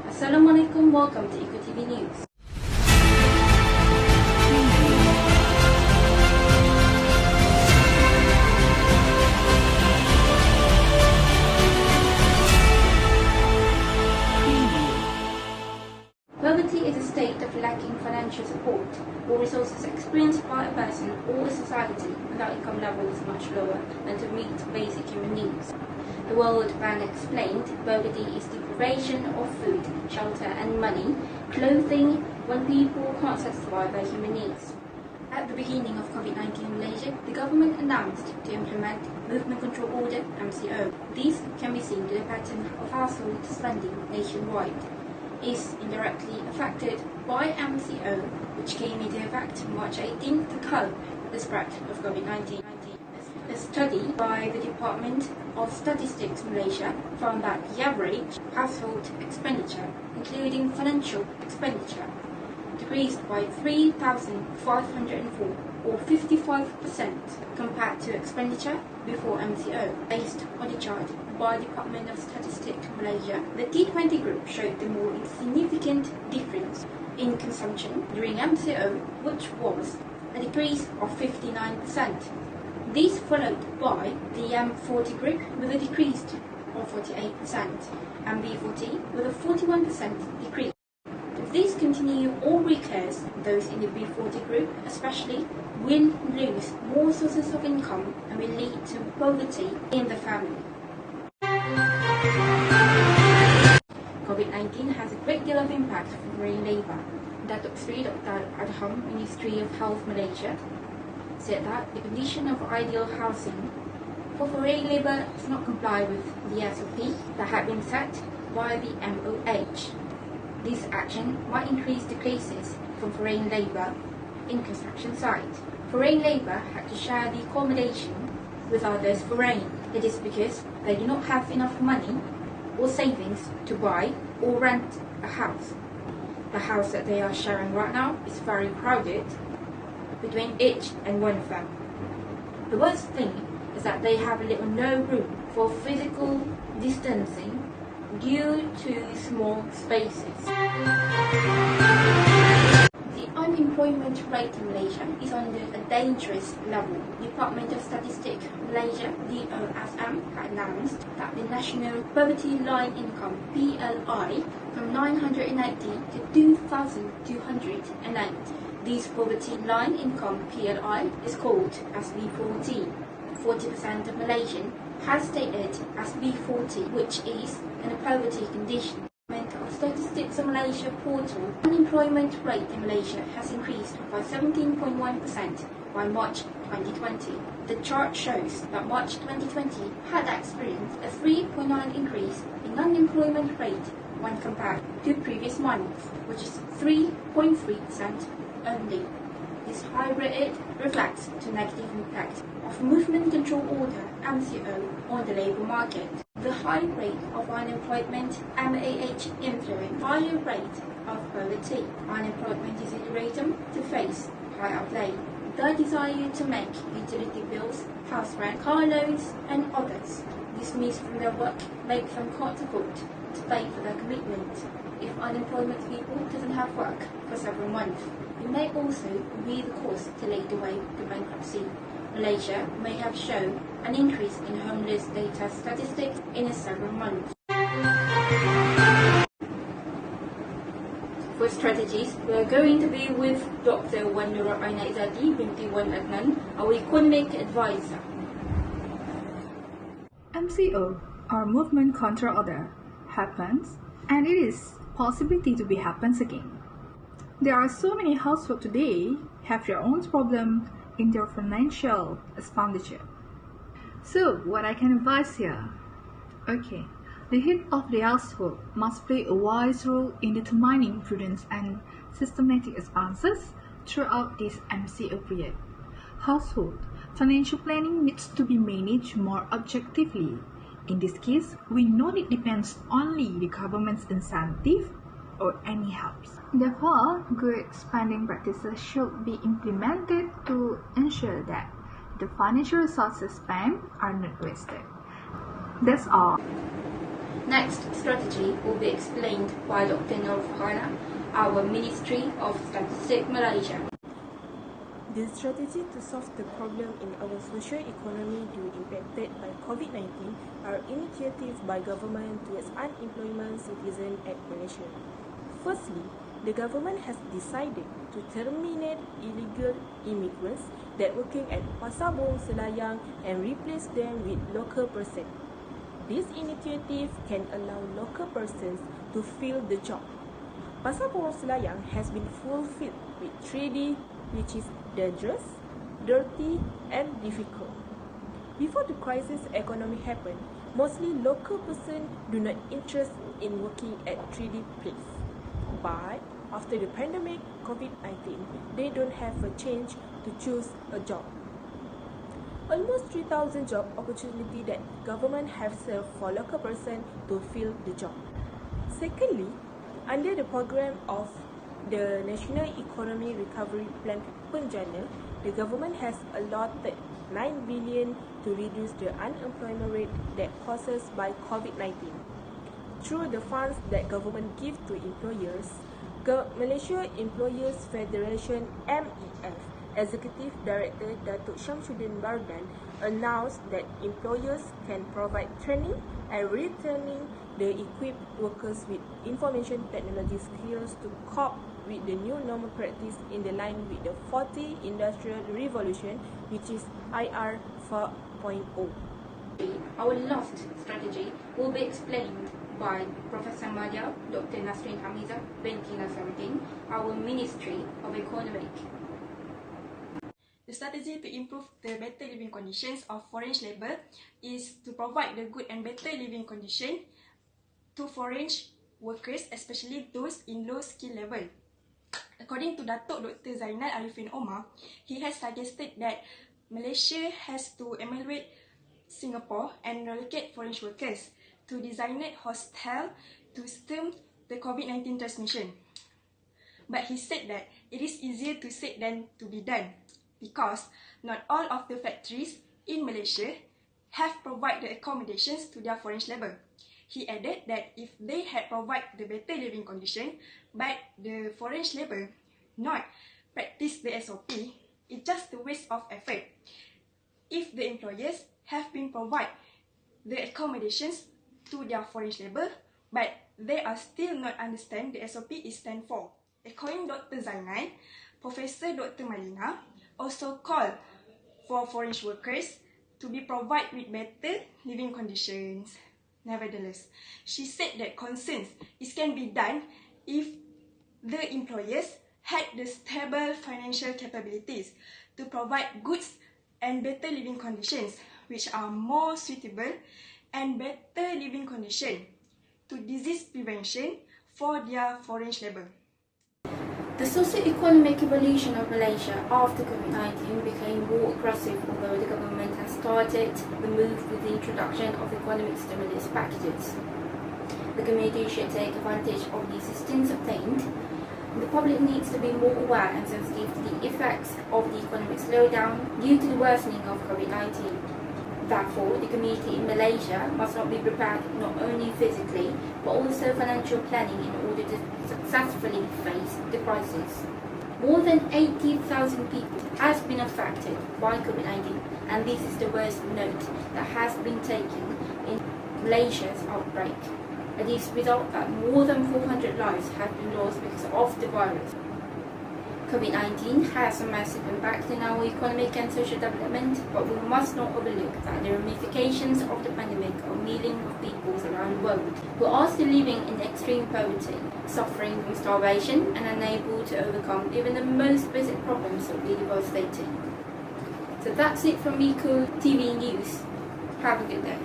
Assalamualaikum, welcome to ECO261 News. Poverty is a state of lacking financial support or resources experienced by a person or a society without income levels much lower than to meet basic human needs. The World Bank explained poverty is deprivation of food, shelter and money, clothing when people can't satisfy their human needs. At the beginning of COVID-19 in Malaysia, the government announced to implement Movement Control Order (MCO). These can be seen to the pattern of household spending nationwide. Is indirectly affected by MCO, which came into effect March 18 to cope with the spread of COVID-19. A study by the Department of Statistics Malaysia found that the average household expenditure, including financial expenditure, decreased by 3,504 or 55% compared to expenditure before MCO, based on the chart by Department of Statistics Malaysia. The T20 group showed the more significant difference in consumption during MCO, which was a decrease of 59%. This followed by the M40 group with a decrease of 48%, and B40 with a 41% decrease. If this continue or recurs, those in the B40 group especially will lose more sources of income and will lead to poverty in the family. COVID-19 has a great deal of impact on foreign labour. Datuk Sri Dr. Adham, Ministry of Health Malaysia, said that the condition of ideal housing for foreign labour does not comply with the SOP that had been set by the MOH. This action might increase the cases from foreign labour in construction site. Foreign labour had to share the accommodation with others foreign. It is because they do not have enough money or savings to buy or rent a house. The house that they are sharing right now is very crowded between each and one of them. The worst thing is that they have little no room for physical distancing due to small spaces. The unemployment rate in Malaysia is under a dangerous level. Department of Statistics Malaysia (DOSM) had announced that the National Poverty Line Income (PLI) from 990 to 2,209. This poverty line income PLI is called as B40. 40% of Malaysian has stated as B40, which is in a poverty condition. Of Statistics of Malaysia portal, unemployment rate in Malaysia has increased by 17.1% by March 2020. The chart shows that March 2020 had experienced a 3.9 increase in unemployment rate when compared to previous months, which is 3.3% only. This high rate reflects the negative impact of Movement Control Order (MCO) on the labour market. The high rate of unemployment MAH influence higher rate of poverty. Unemployment is a reason to face high outlay. The desire to make utility bills, house rent, car loans and others dismissed from their work make them can't afford to pay for their commitment. If unemployment people doesn't have work for several months, it may also be the cause to lead the way to bankruptcy. Malaysia may have shown an increase in homeless data statistics in several months. For strategies, we are going to be with Dr. Aina&Lan binti Aina&Lan, our economic advisor. MCO, or Movement Control Order, happens, and it is possibility to be happens again. There are so many households today have their own problem in their financial expenditure. So, what I can advise here? Okay, the head of the household must play a wise role in determining prudence and systematic expenses throughout this MCO period. Household Financial planning needs to be managed more objectively. In this case, we know it depends only the government's incentive or any helps. Therefore, good spending practices should be implemented to ensure that the financial resources spent are not wasted. That's all. Next strategy will be explained by Dr. Nur, our Ministry of Statistics Malaysia. The strategy to solve the problem in our social economy due impacted by COVID-19 are initiatives by government towards unemployment citizens at Malaysia. Firstly, the government has decided to terminate illegal immigrants that working at Pasar Borong Selayang and replace them with local persons. This initiative can allow local persons to fill the job. Pasar Borong Selayang has been fulfilled with 3D, which is dangerous, dirty, and difficult. Before the crisis economy happened, mostly local persons do not interest in working at 3D place. But after the pandemic COVID-19, they don't have a change to choose a job. Almost 3,000 job opportunity that government have served for local person to fill the job. Secondly, under the program of the National Economy Recovery Plan Penjana, the government has allotted 9 billion to reduce the unemployment rate that causes by COVID-19. Through the funds that government give to employers, Malaysia Employers Federation MEF Executive Director Datuk Syamsuddin Bardan announced that employers can provide training and retraining the equipped workers with information technology skills to cope with the new normal practice in the line with the 40th Industrial Revolution, which is IR 4.0. Our last strategy will be explained by Professor Madya, Dr. Nasrin Hamiza binti Nasaruddin, our Ministry of Economic. The strategy to improve the better living conditions of foreign labour is to provide the good and better living condition to foreign workers, especially those in low skill level. According to Datuk Dr. Zainal Arifin Omar, he has suggested that Malaysia has to evaluate Singapore and relocate foreign workers to designate hostel to stem the COVID-19 transmission. But he said that it is easier to say than to be done, because not all of the factories in Malaysia have provided the accommodations to their foreign labour. He added that if they had provided the better living condition, but the foreign labour not practice the SOP, it's just a waste of effort. If the employers have been provide the accommodations to their foreign labour, but they are still not understand the SOP is stand for. According to Dr. Zainal, Professor Dr. Malina also called for foreign workers to be provided with better living conditions. Nevertheless, she said that concerns it can be done if the employers had the stable financial capabilities to provide goods and better living conditions, which are more suitable and better living condition to disease prevention for their foreign labour. The socio-economic evolution of Malaysia after COVID-19 became more aggressive, although the government has started the move with the introduction of economic stimulus packages. The community should take advantage of the assistance obtained. The public needs to be more aware and sensitive to the effects of the economic slowdown due to the worsening of COVID-19. Therefore, the community in Malaysia must not be prepared not only physically but also financial planning in order to successfully face the crisis. More than 80,000 people has been affected by COVID-19, and this is the worst note that has been taken in Malaysia's outbreak. This result that more than 400 lives have been lost because of the virus. COVID-19 has a massive impact in our economic and social development, but we must not overlook that the ramifications of the pandemic are millions of people around the world who are still living in extreme poverty, suffering from starvation and unable to overcome even the most basic problems will be devastating. So that's it from ECO TV News. Have a good day.